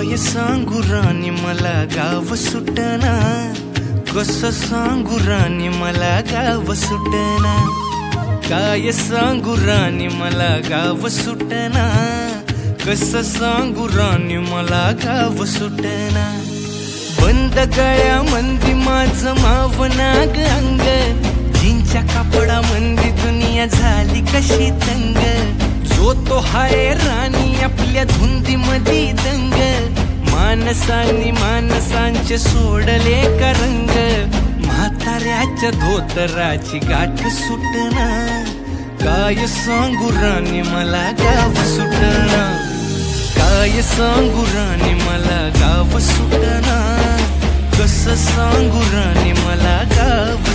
काय सांगू राणी मला गाव सुटना, कसं सांगू राणी मला गाव सुटना, काय सांगू राणी मला गाव सुटना, कसं सांगू राणी मला गाव सुटना। बंद गळ्या मंदी माझं मावनाग अंग, जीनच्या कापडा मंदी दुनिया झाली कशी तंग, जो तो हाय राणी आपल्या धुंदी मधी दंग, माणसांनी माणसांचे सोडले का रंग, म्हाताऱ्याच्या धोतराची गाठ सुटना, काय सांगू राणी मला गाव सुटना, काय सांगू राणी मला गाव सुटना, कसं सांगू राणी मला गाव